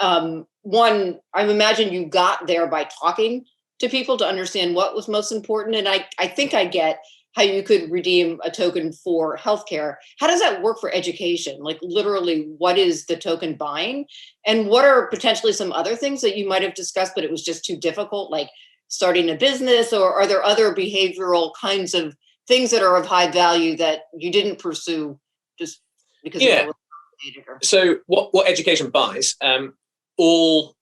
One, I imagine you got there by talking to people to understand what was most important. And I think I get how you could redeem a token for healthcare. How does that work for education? Like literally, what is the token buying? And what are potentially some other things that you might have discussed, but it was just too difficult, like starting a business, or are there other behavioral kinds of things that are of high value that you didn't pursue just because of the So what education buys, all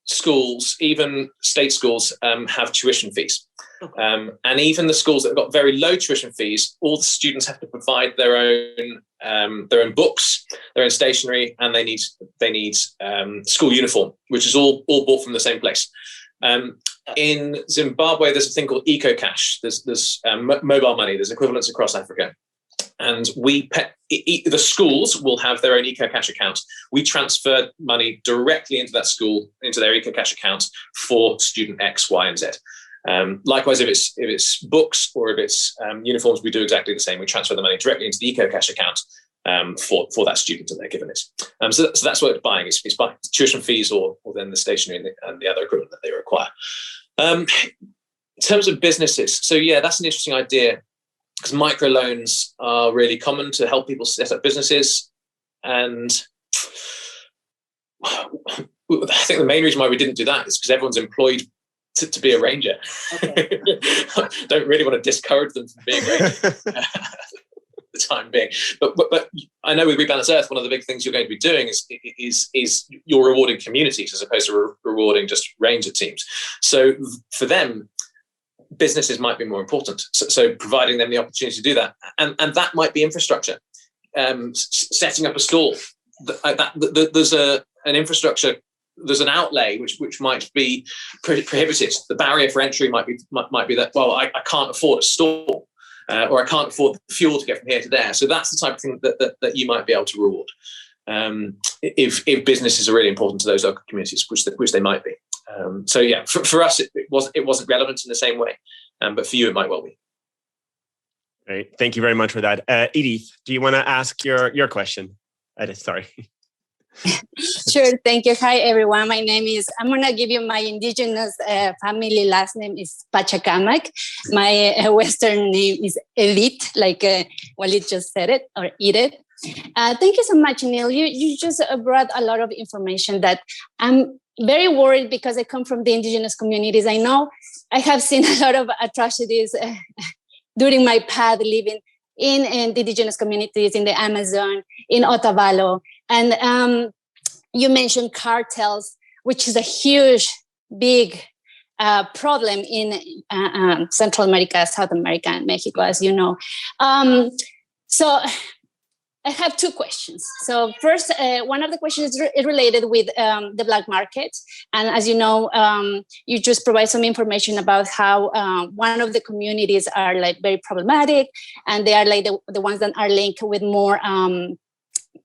schools, even state schools, have tuition fees. Okay. And even the schools that have got very low tuition fees, all the students have to provide their own books, their own stationery, and they need school uniform, which is all bought from the same place. In Zimbabwe, there's a thing called EcoCash. There's mobile money. There's equivalents across Africa. And the schools will have their own EcoCash account. We transfer money directly into that school, into their EcoCash account for student X, Y, and Z. Likewise, if it's books or if it's uniforms, we do exactly the same. We transfer the money directly into the EcoCash account for that student that they're given it. So that's what it's buying. It's buying tuition fees or then the stationery and the other equipment that they require. In terms of businesses, so yeah, that's an interesting idea. Because microloans are really common to help people set up businesses. And I think the main reason why we didn't do that is because everyone's employed to be a ranger. Okay. Don't really want to discourage them from being rangers for the time being. But I know with Rebalance Earth, one of the big things you're going to be doing is you're rewarding communities as opposed to rewarding just ranger teams. So for them, businesses might be more important. So providing them the opportunity to do that, and that might be infrastructure, setting up a stall. There's an infrastructure. There's an outlay which might be prohibited. The barrier for entry might be that, well, I can't afford a stall, or I can't afford the fuel to get from here to there. So that's the type of thing that you might be able to reward if businesses are really important to those local communities, which they might be. So yeah, for us it wasn't relevant in the same way, but for you it might well be. Great, thank you very much for that. Edith, do you want to ask your question? Sorry. Sure, thank you. Hi, everyone. My name is, I'm going to give you my indigenous family last name is Pachacamac. My Western name is Edith, like Walid just said it, or Edith. Thank you so much, Neil. You just brought a lot of information that I'm very worried because I come from the indigenous communities. I know I have seen a lot of atrocities during my path living in the indigenous communities in the Amazon, in Otavalo. And you mentioned cartels, which is a huge, big problem in Central America, South America, and Mexico, as you know. So I have two questions. So first, one of the questions is related with the black market. And as you know, you just provide some information about how one of the communities are like very problematic, and they are like the ones that are linked with more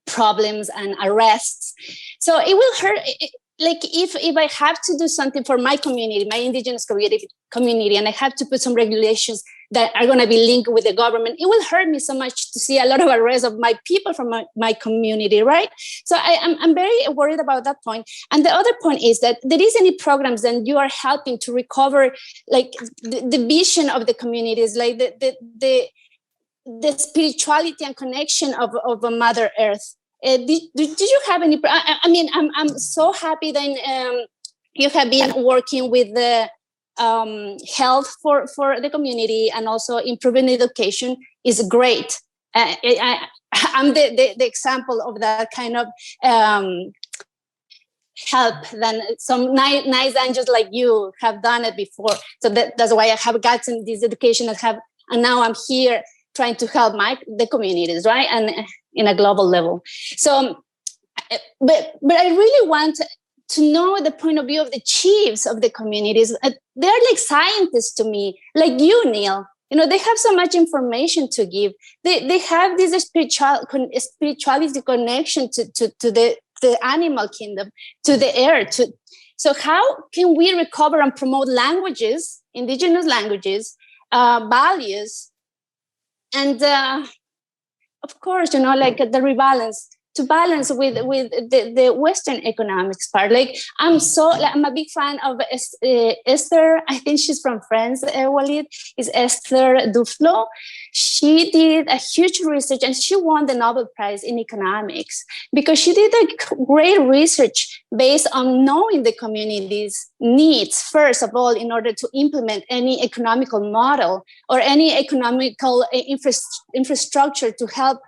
problems and arrests. So it will hurt, like if I have to do something for my community, my indigenous community, and I have to put some regulations that are going to be linked with the government, it will hurt me so much to see a lot of arrests of my people from my community, right? So I'm very worried about that point. And the other point is that there is any programs that you are helping to recover, like the vision of the communities, like the spirituality and connection of a Mother Earth. Did you have any? I mean, I'm so happy that you have been working with the health for the community, and also improving education is great. I'm the example of that kind of help. Then some nice angels like you have done it before. So that's why I have gotten this education and now I'm here trying to help the communities, right? And in a global level. So, but I really want to know the point of view of the chiefs of the communities. They're like scientists to me, like you, Neil. You know, they have so much information to give. They have this spirituality connection to the animal kingdom, to the earth. So how can we recover and promote languages, indigenous languages, values, and of course, you know, like the rebalance, to balance with the Western economics part. Like I'm a big fan of Esther. I think she's from France. Walid is Esther Duflo. She did a huge research and she won the Nobel Prize in economics because she did a great research based on knowing the community's needs, first of all, in order to implement any economical model or any economical infrastructure to help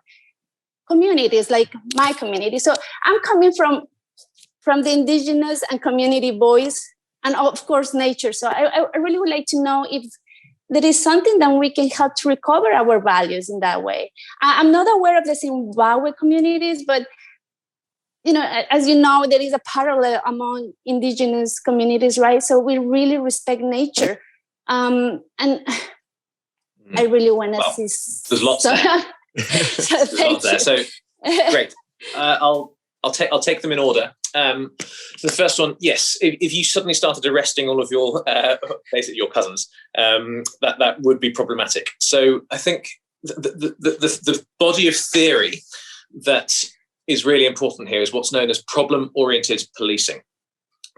communities like my community. So I'm coming from the indigenous and community voice, and of course nature. So I really would like to know if there is something that we can help to recover our values in that way. I'm not aware of the Zimbabwe communities, but you know, as you know, there is a parallel among indigenous communities, right? So we really respect nature, and I really want to see. There's lots there. So thank you. So great. I'll take them in order. The first one, yes. If you suddenly started arresting all of your basically your cousins, that would be problematic. So I think the body of theory that is really important here is what's known as problem-oriented policing.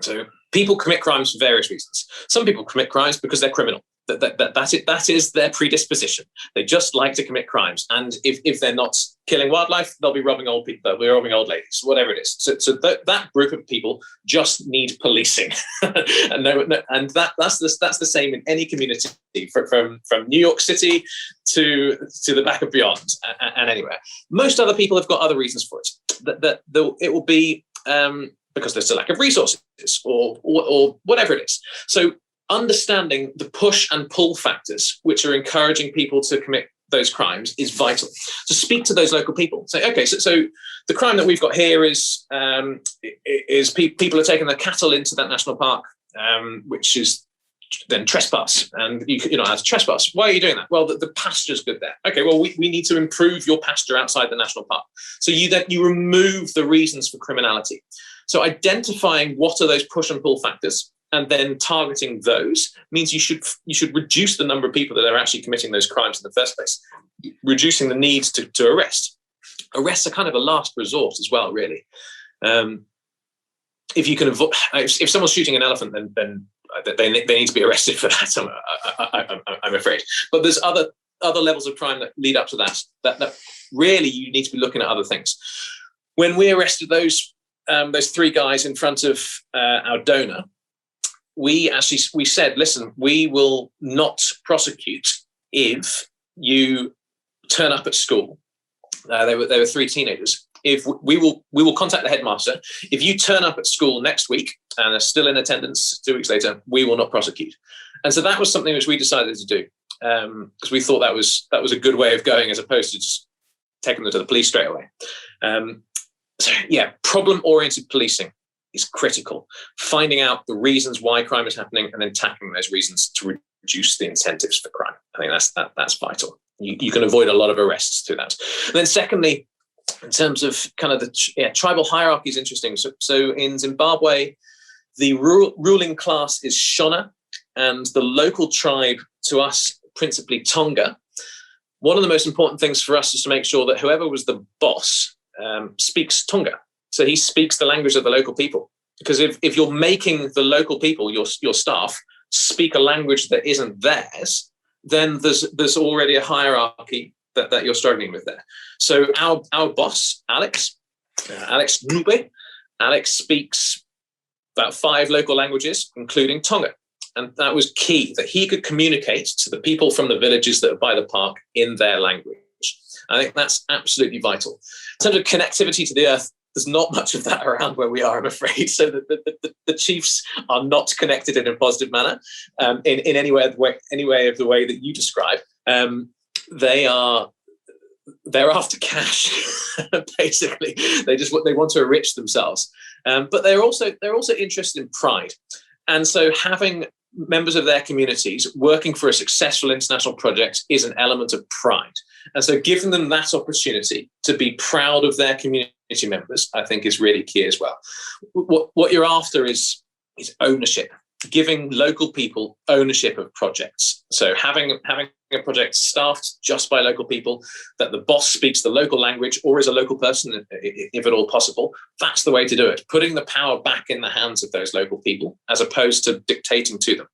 So people commit crimes for various reasons. Some people commit crimes because they're criminal. That is their predisposition. They just like to commit crimes, and if they're not killing wildlife, they'll be robbing old people, they'll be robbing old ladies, whatever it is. So that group of people just need policing, and that's the same in any community, from New York City to the back of beyond, and anywhere. Most other people have got other reasons for it. It will be because there's a lack of resources or whatever it is. So understanding the push and pull factors which are encouraging people to commit those crimes is vital. So speak to those local people. Say, okay, so the crime that we've got here is people are taking their cattle into that national park, which is then trespass, and you're not allowed to trespass. Why are you doing that? Well, the pasture's good there. Okay, well, we need to improve your pasture outside the national park. So you remove the reasons for criminality. So identifying what are those push and pull factors, and then targeting those means you should reduce the number of people that are actually committing those crimes in the first place, reducing the need to arrest. Arrests are kind of a last resort as well, really. If you can avoid, if someone's shooting an elephant, then they need to be arrested for that. I'm afraid. But there's other levels of crime that lead up to that really you need to be looking at other things. When we arrested those 3 guys in front of our donor, we said, listen, we will not prosecute if you turn up at school. They were 3 teenagers. If we will contact the headmaster. If you turn up at school next week and are still in attendance 2 weeks later, we will not prosecute. And so that was something which we decided to do, because we thought that was a good way of going, as opposed to just taking them to the police straight away. So yeah, problem-oriented policing is critical. Finding out the reasons why crime is happening and then tackling those reasons to reduce the incentives for crime. I think that's vital. You can avoid a lot of arrests through that. And then secondly, in terms of kind of the tribal hierarchy is interesting. So in Zimbabwe, the ruling class is Shona, and the local tribe to us, principally Tonga. One of the most important things for us is to make sure that whoever was the boss speaks Tonga. So he speaks the language of the local people. Because if you're making the local people, your staff, speak a language that isn't theirs, then there's already a hierarchy that you're struggling with there. So our boss, Alex Nube, Alex speaks about 5 local languages, including Tonga. And that was key, that he could communicate to the people from the villages that are by the park in their language. I think that's absolutely vital. In terms of connectivity to the earth, there's not much of that around where we are, I'm afraid. So the chiefs are not connected in a positive manner in any way of the way that you describe. They're after cash, basically. They want to enrich themselves, but they're also interested in pride, and so having members of their communities working for a successful international project is an element of pride. And so giving them that opportunity to be proud of their community members, I think, is really key as well. What you're after is ownership, giving local people ownership of projects. So having a project staffed just by local people, that the boss speaks the local language or is a local person, if at all possible, that's the way to do it. Putting the power back in the hands of those local people as opposed to dictating to them.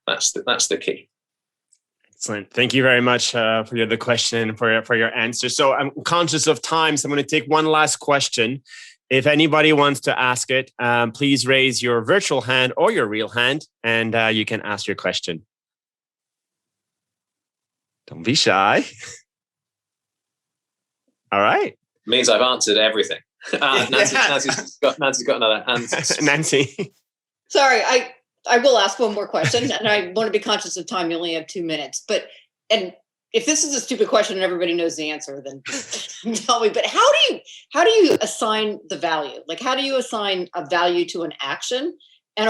That's the key. Excellent. Thank you very much for the question and for your answer. So I'm conscious of time, so I'm going to take one last question. If anybody wants to ask it, please raise your virtual hand or your real hand, and you can ask your question. Don't be shy. All right. Means I've answered everything. Nancy's got another hand. Nancy. Sorry, I will ask one more question, and I want to be conscious of time. You only have 2 minutes, and if this is a stupid question and everybody knows the answer, then tell me. But how do you assign the value? Like, how do you assign a value to an action? And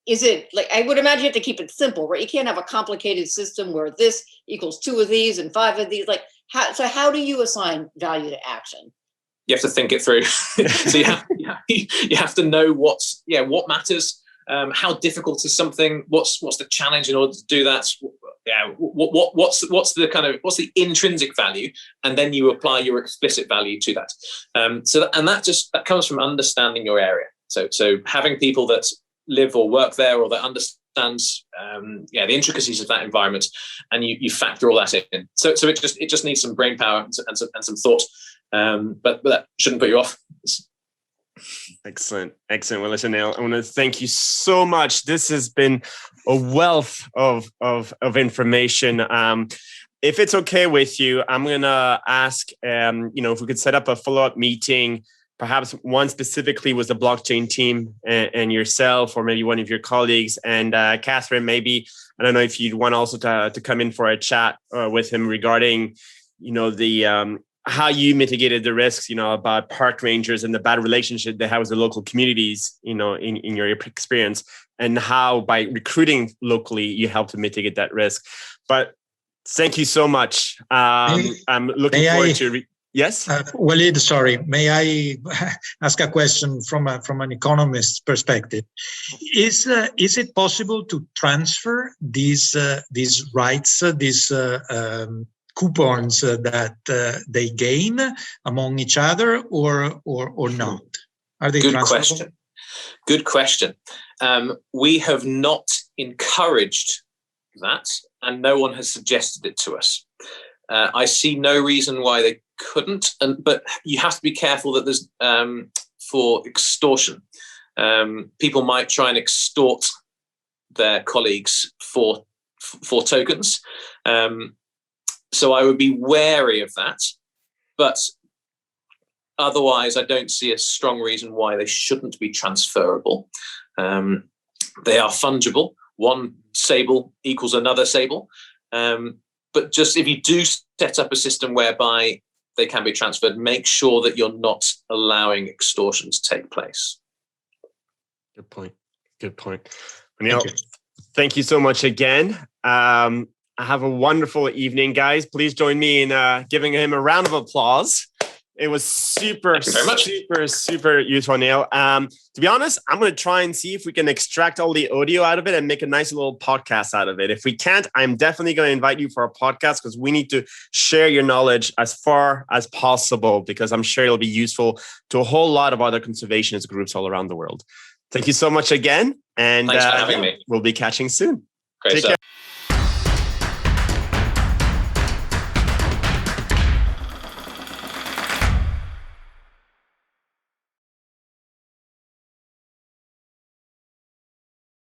is it like, I would imagine you have to keep it simple, right? You can't have a complicated system where this equals 2 of these and 5 of these. How do you assign value to action? You have to think it through. So you have to know what matters. How difficult is something? What's the challenge in order to do that? Yeah, what's the intrinsic value, and then you apply your explicit value to that. That comes from understanding your area. So having people that live or work there, or that understand understands the intricacies of that environment, and you factor all that in. So it just needs some brain power and some thought, but that shouldn't put you off. Excellent. Well, listen, Niall, I want to thank you so much. This has been a wealth of information. If it's okay with you, I'm going to ask, if we could set up a follow-up meeting, perhaps one specifically was the blockchain team and yourself, or maybe one of your colleagues. And Catherine, maybe, I don't know if you'd want also to come in for a chat with him regarding, the how you mitigated the risks, about park rangers and the bad relationship they have with the local communities, in your experience, and how by recruiting locally, you help to mitigate that risk. But thank you so much. I'm looking forward to... Yes? Walid, sorry. May I ask a question from an economist's perspective? Is it possible to transfer these rights, these coupons that they gain among each other, or not? Are they transferable? Good question. We have not encouraged that, and no one has suggested it to us. I see no reason why they couldn't, but you have to be careful that there's for extortion. People might try and extort their colleagues for tokens. So I would be wary of that, but otherwise I don't see a strong reason why they shouldn't be transferable. They are fungible. One sable equals another sable. But just if you do set up a system whereby they can be transferred, make sure that you're not allowing extortion to take place. Good point. Niall, thank you so much again. Have a wonderful evening, guys. Please join me in giving him a round of applause. It was super useful, Niall. To be honest, I'm going to try and see if we can extract all the audio out of it and make a nice little podcast out of it. If we can't, I'm definitely going to invite you for a podcast, because we need to share your knowledge as far as possible, because I'm sure it'll be useful to a whole lot of other conservationist groups all around the world. Thank you so much again. And thanks for having me. We'll be catching soon. Great stuff. Take care.